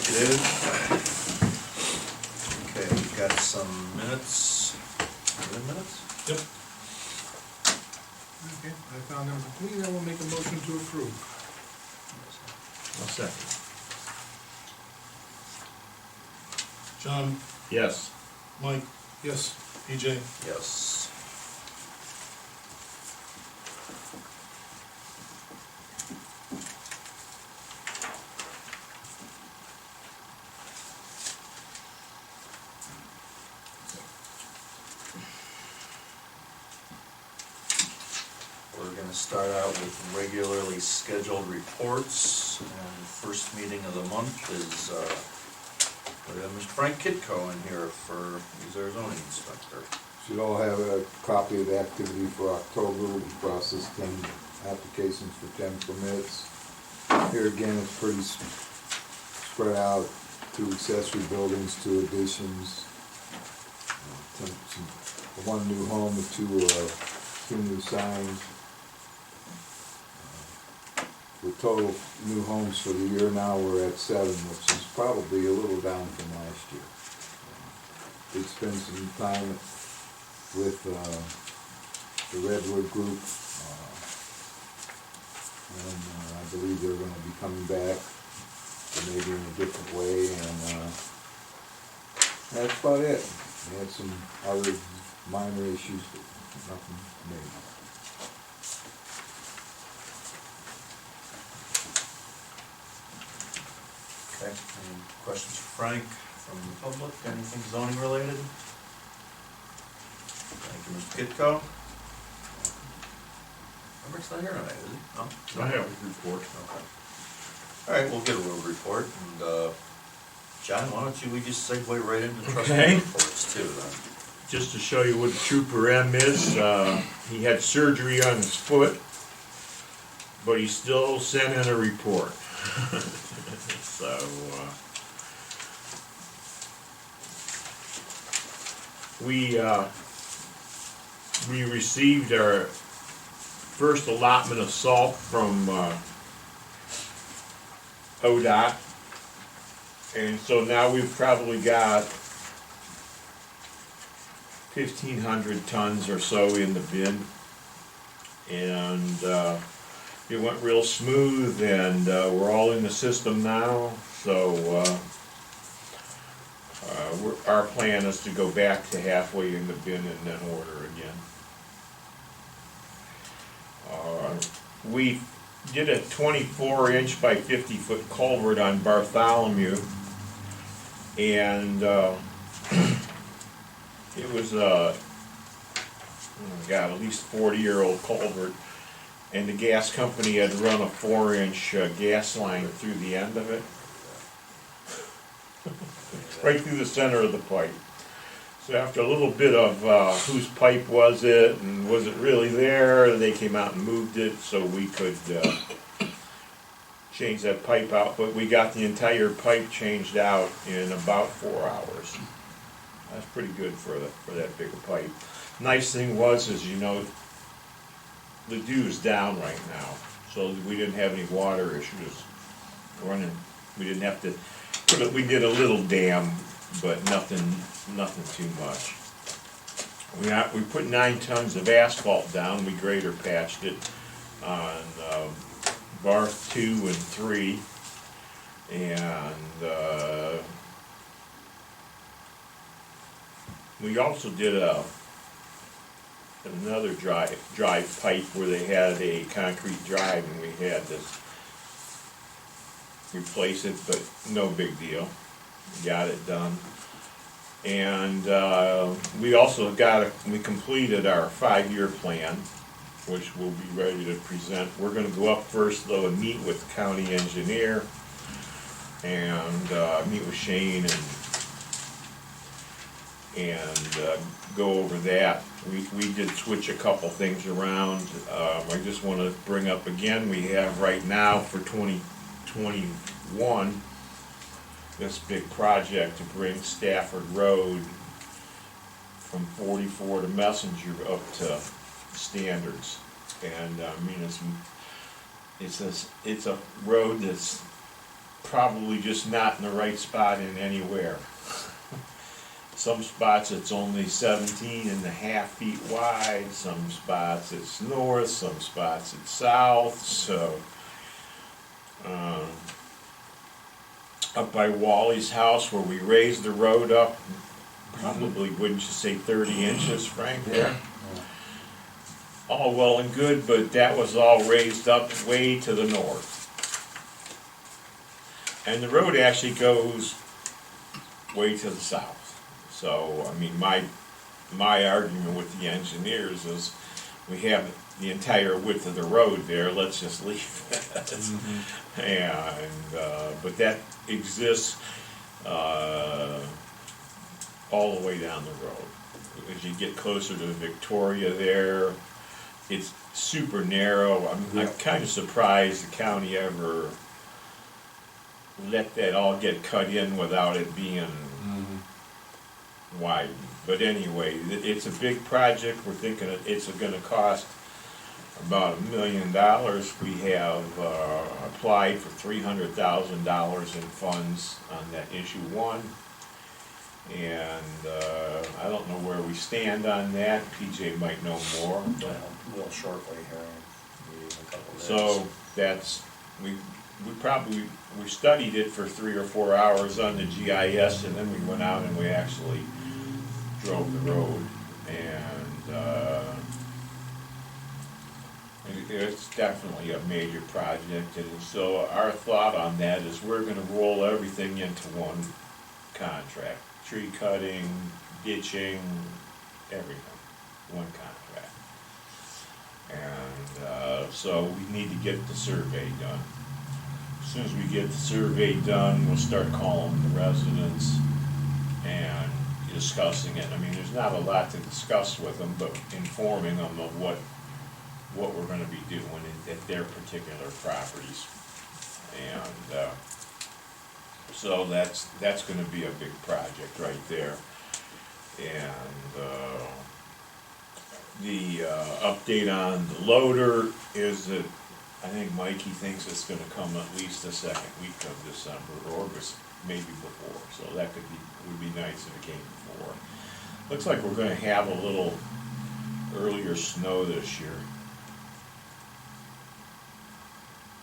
executive. Okay, we've got some minutes. Minutes? Yep. Okay, I found them complete, I will make a motion to approve. I'll second. John, Yes. Mike, Yes. EJ, Yes. We're gonna start out with regularly scheduled reports, and first meeting of the month is, we have Mr. Frank Kitco in here he's our zoning inspector. Should all have a copy of the activity for October. We processed 10 applications for 10 permits. Here again, it's pretty spread out, 2 accessory buildings, 2 additions, 1 new home with 2 new signs. The total new homes for the year now, we're at 7, which is probably a little down from last year. Did spend some time with the Redwood Group, and I believe they're going to be coming back, but maybe in a different way, and that's about it. We had some other minor issues, but nothing major. Okay, any questions for Frank from the public, anything zoning related? Thank you, Mr. Kitco. Robert's not here tonight, is he? No? I have a report. Okay. All right, we'll get a road report, and, John, why don't we just segue right into trustee Okay. reports too, then? Just to show you what Trooper M is, he had surgery on his foot, but he still sent in a report. So, we received our first allotment of salt from ODOT, and so now we've probably got 1,500 tons or so in the bin, and it went real smooth, and we're all in the system now, so our plan is to go back to halfway in the bin and then order again. We did a 24-inch by 50-foot culvert on Bartholomew, and it was at least 40-year-old culvert, and the gas company had run a 4-inch gas line through the end of it, right through the center of the pipe. So after a little bit of whose pipe was it, and was it really there, they came out and moved it so we could change that pipe out, but we got the entire pipe changed out in about 4 hours. That's pretty good for that big a pipe. Nice thing was, is, you know, the dew is down right now, so we didn't have any water issues running. We didn't have to put it. We did a little dam, but nothing too much. We put 9 tons of asphalt down. We grader patched it on Barth 2 and 3, and we also did another drive pipe where they had a concrete drive, and we had to replace it, but no big deal. Got it done. And we also we completed our 5-year plan, which we'll be ready to present. We're going to go up first, though, and meet with the county engineer, and meet with Shane, and go over that. We did switch a couple things around. I just want to bring up again, we have right now for 2021 this big project to bring Stafford Road from 44 to Messenger up to standards. And I mean, it's a road that's probably just not in the right spot in anywhere. Some spots it's only 17.5 feet wide, some spots it's north, some spots it's south, so. Up by Wally's house where we raised the road up, probably, wouldn't you say 30 inches, Frank, there? All well and good, but that was all raised up way to the north. And the road actually goes way to the south. So, I mean, my argument with the engineers is, we have the entire width of the road there, let's just leave it. And, but that exists, all the way down the road. As you get closer to Victoria there, it's super narrow. I'm kind of surprised the county ever let that all get cut in without it being widened. But anyway, it's a big project. We're thinking it's gonna cost about $1 million. We have applied for $300,000 in funds on that issue one. And I don't know where we stand on that. PJ might know more. We'll shortly here, maybe in a couple of days. So that's, we studied it for 3 or 4 hours on the GIS, and then we went out and we actually drove the road. And it's definitely a major project. And so our thought on that is we're gonna roll everything into one contract. Tree cutting, ditching, everything, one contract. And so we need to get the survey done. As soon as we get the survey done, we'll start calling the residents and discussing it. I mean, there's not a lot to discuss with them, but informing them of what we're gonna be doing at their particular properties. And so that's gonna be a big project right there. And the update on the loader is that I think Mikey thinks it's gonna come at least the second week of December, or maybe before. So that would be nice if it came before. Looks like we're gonna have a little earlier snow this year.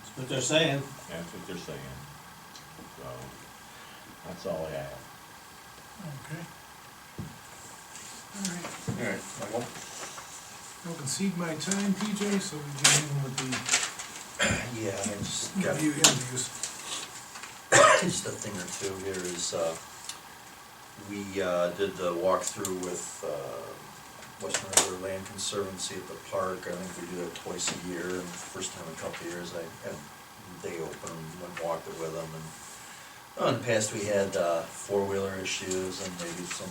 That's what they're saying. That's what they're saying. So, that's all I have. Okay. All right. All right, Michael? I'll concede my time, PJ, so we get in with the Yeah, I just got interviews. just a thing or two here is, we did the walkthrough with Western River Land Conservancy at the park. I think we do that twice a year, and the first time in a couple of years they opened, went and walked it with them. And in the past we had four-wheeler issues and maybe some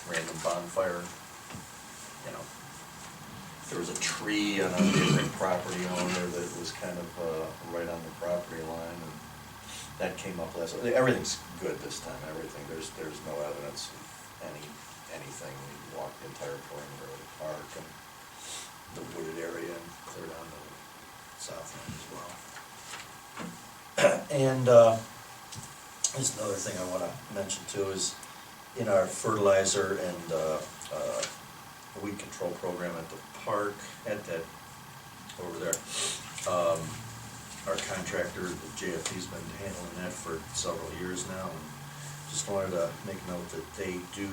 random bonfire, you know. There was a tree on a neighboring property owner that was kind of right on the property line, and that came up last. Everything's good this time. Everything, there's no evidence of anything. We walked the entire perimeter of the park and the wooded area and clear down to the south end as well. And there's another thing I want to mention too is in our fertilizer and weed control program at the park, at that, over there, our contractor, the JFT's been handling that for several years now, and just wanted to make note that they do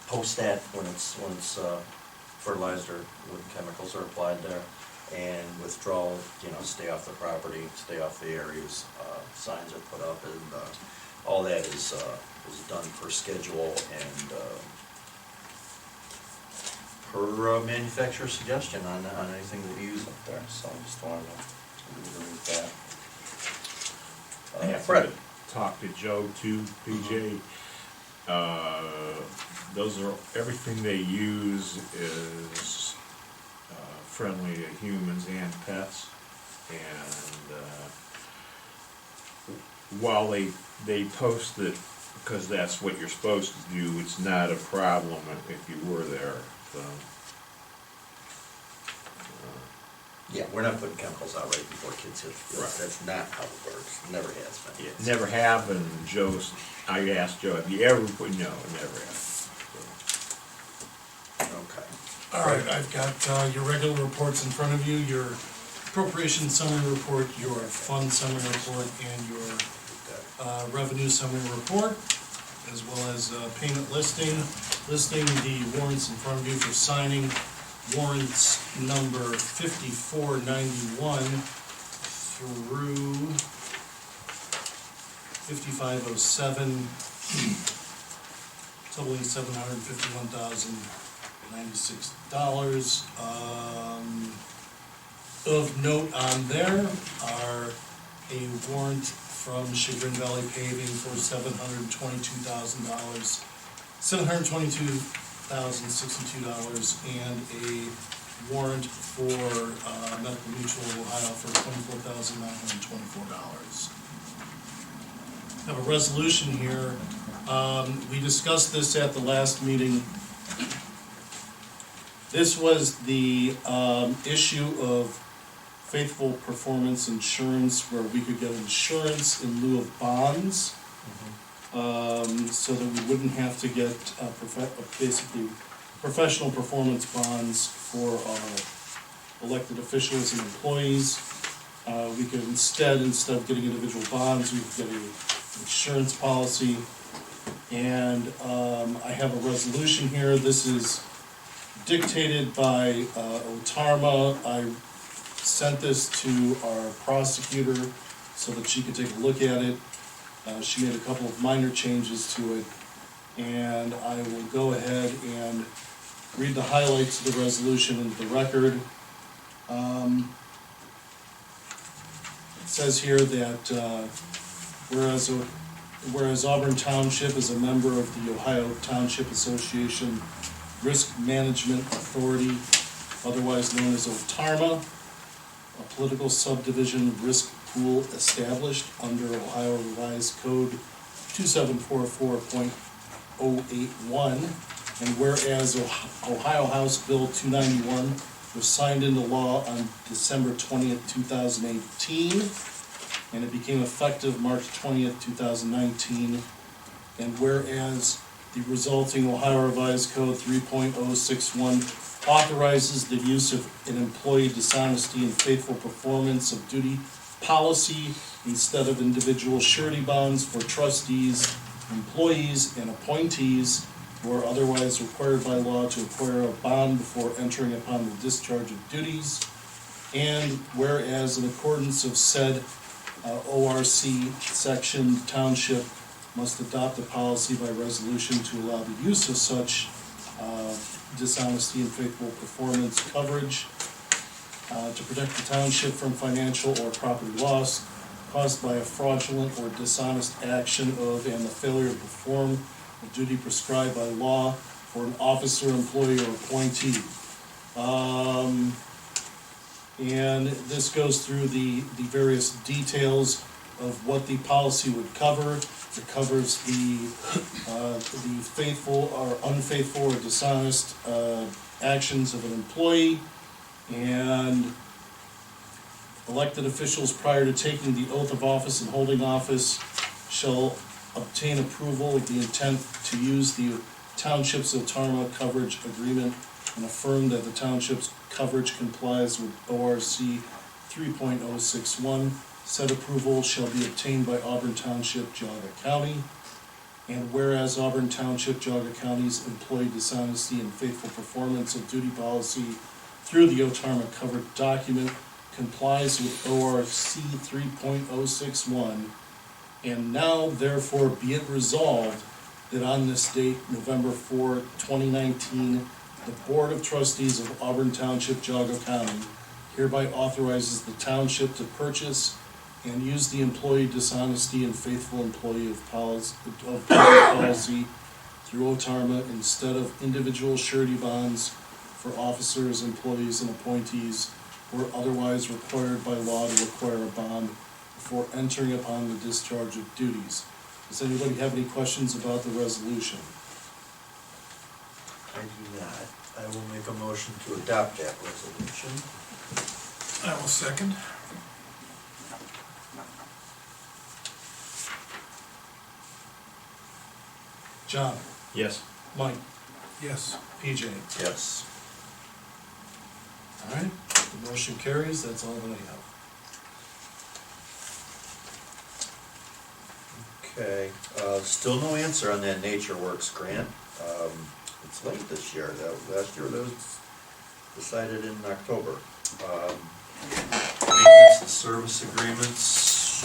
post that when it's fertilizer, when chemicals are applied there, and withdrawal, stay off the property, stay off the areas, signs are put up, and all that is done per schedule and per manufacturer's suggestion on anything that we use up there, so I just wanted to reiterate that. Yeah, Fred? Talk to Joe too, PJ. Those are, everything they use is friendly to humans and pets. And while they post it, because that's what you're supposed to do, it's not a problem if you were there. So Yeah, we're not putting chemicals out right before kids hit the field. Right. That's not how it works, never has been. Yeah, never have, and I asked Joe, have you ever put, no, never have. Okay. all right, I've got, your regular reports in front of you, your appropriation summary report, your fund summary report, and your, revenue summary report, as well as, payment listing the warrants in front of you for signing. Warrants number 5491 through 5507, totaling $751,096. Of note on there are a warrant from Chagrin Valley Paving for $722,000, $722,062, and a warrant for Medical Mutual of Ohio for $24,924. Have a resolution here. We discussed this at the last meeting. This was the issue of faithful performance insurance, where we could get insurance in lieu of bonds, so that we wouldn't have to get basically professional performance bonds for our elected officials and employees. We could instead of getting individual bonds, we could get an insurance policy. And I have a resolution here. This is dictated by Otarma. I sent this to our prosecutor so that she could take a look at it. She made a couple of minor changes to it, and I will go ahead and read the highlights of the resolution into the record. It says here that whereas Auburn Township is a member of the Ohio Township Association Risk Management Authority, otherwise known as OTARMA, a political subdivision risk pool established under Ohio Revised Code 2744.081, and whereas Ohio House Bill 291 was signed into law on December 20th, 2018, and it became effective March 20th, 2019, and whereas the resulting Ohio Revised Code 3.061 authorizes the use of an employee dishonesty and faithful performance of duty policy instead of individual surety bonds for trustees, employees, and appointees who are otherwise required by law to acquire a bond before entering upon the discharge of duties. And whereas in accordance of said ORC section, township must adopt a policy by resolution to allow the use of such dishonesty and faithful performance coverage to protect the township from financial or property loss caused by a fraudulent or dishonest action of and the failure to perform a duty prescribed by law for an officer, employee, or appointee. And this goes through the various details of what the policy would cover. It covers the faithful or unfaithful or dishonest actions of an employee, and elected officials prior to taking the oath of office and holding office shall obtain approval of the intent to use the township's OTARMA coverage agreement and affirm that the township's coverage complies with ORC 3.061. Said approval shall be obtained by Auburn Township, Geauga County. And whereas Auburn Township, Geauga County's employee dishonesty and faithful performance of duty policy through the OTARMA covered document complies with ORC 3.061. And now therefore be it resolved that on this date, November 4, 2019, the Board of Trustees of Auburn Township, Geauga County hereby authorizes the township to purchase and use the employee dishonesty and faithful employee of policy through OTARMA instead of individual surety bonds for officers, employees, and appointees who are otherwise required by law to acquire a bond before entering upon the discharge of duties. Does anybody have any questions about the resolution? I do not. I will make a motion to adopt that resolution. I I'll second. John, Yes. Mike, Yes. PJ. Yes. All right, the motion carries, that's all that I have. Okay, still no answer on that Nature Works grant. It's late this year, last year that was decided in October. Maintenance and service agreements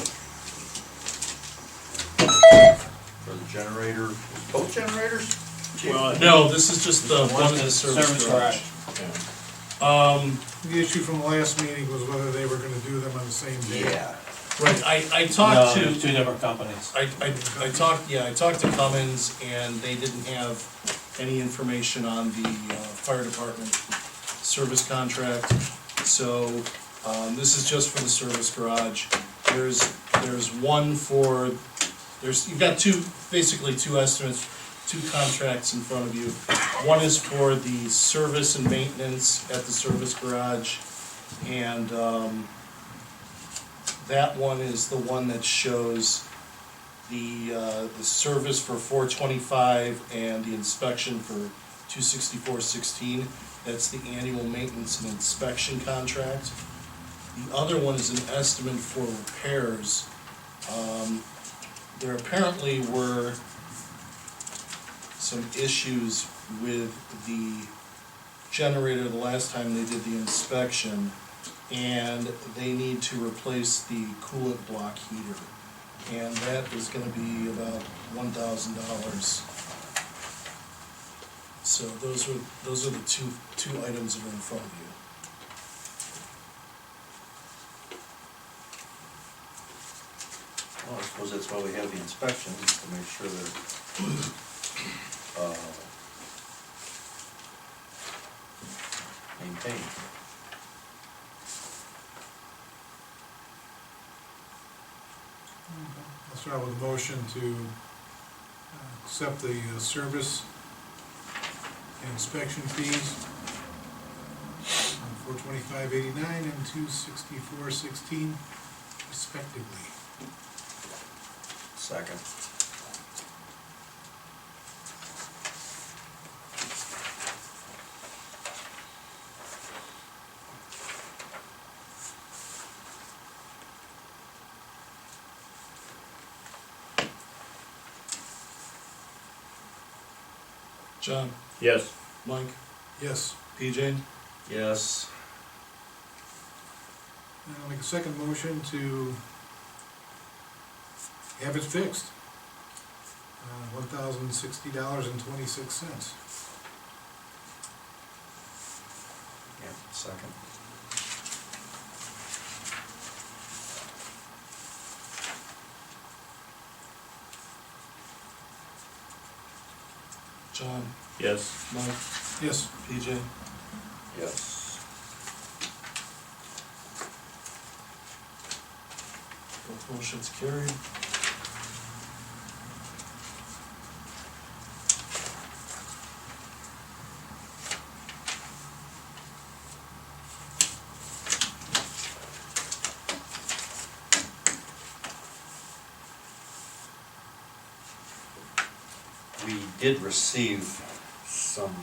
for the generator, both generators? Chief? Well, No, this is just the one in the service garage. Yeah. The issue from the last meeting was whether they were gonna do them on the same day. Yeah. Right, I No, talked to. there's two different companies. I talked, yeah, I talked to Cummins, and they didn't have any information on the, fire department service contract. So, this is just for the service garage. There's one for, you've got basically two estimates, two contracts in front of you. One is for the service and maintenance at the service garage, and, that one is the one that shows the service for 425 and the inspection for 26416. That's the annual maintenance and inspection contract. The other one is an estimate for repairs. There apparently were some issues with the generator the last time they did the inspection, and they need to replace the coolant block heater. And that is gonna be about $1,000. So those are the two items that are in front of you. Well, I suppose that's why we have the inspections, to make sure they're, maintained. I'll start with a motion to accept the service and inspection fees on 425.89 and 264.16 respectively. Second. John, Yes. Mike, Yes. PJ? Yes. And I'll make a second motion to have it fixed. $1,060.26. Yeah, second. John, Yes. Mike, Yes. PJ? Yes. Both motions carried. We did receive some,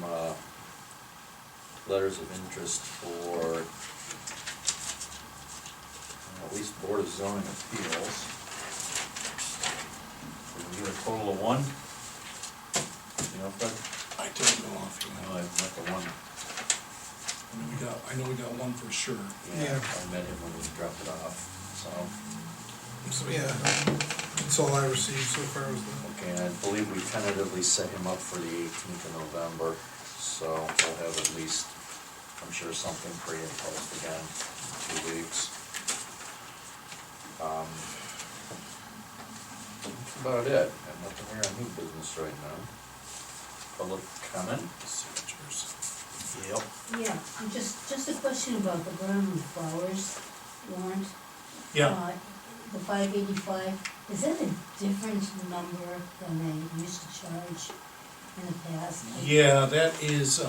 letters of interest for at least Board of Zoning Appeals. We get a total of one? You know, Fred? I don't know offhand. No, I've met the one. I know we got one for sure. Yeah. I met him when we dropped it off, so. So, yeah, that's all I received so far was that. Okay, and I believe we tentatively set him up for the 18th of November, so we'll have at least, I'm sure, something pre and post again in 2 weeks. That's about it. I'm nothing here on new business right now. Public comment? Signatures. Yep. Yeah, just a question about the ground flowers warrant. Yeah, The 585, is that a different number than they used to charge in the past? yeah, that is,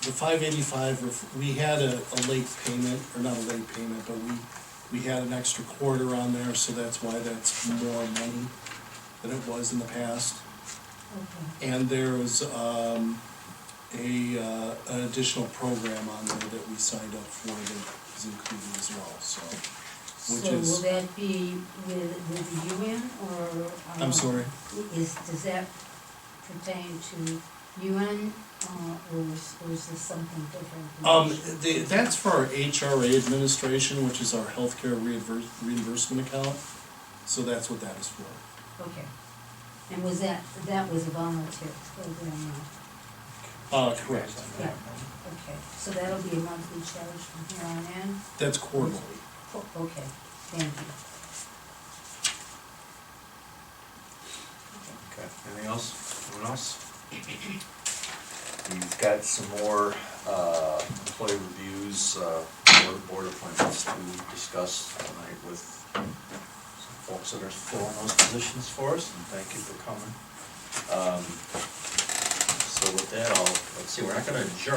the 585, we had a late payment, or not a late payment, but we had an extra quarter on there, so that's why that's more money than it was in the past. Okay. And there was, an additional program on there that we signed up for that is included as well, so. Which So is- will that be with the UN or? I'm sorry? Does that pertain to UN, or is this something different? That's for our HRA administration, which is our healthcare reimbursement account, so that's what that is for. Okay. And was that was a volunteer program, Correct. yeah, okay. So that'll be a monthly charge from here on in? That's quarterly. Okay, thank you. Okay, anything else? Anyone else? We've got some more, employee reviews, board appointments to discuss tonight with some folks that are filling those positions for us, and thank you for coming. So with that, let's see, we're not gonna adjourn.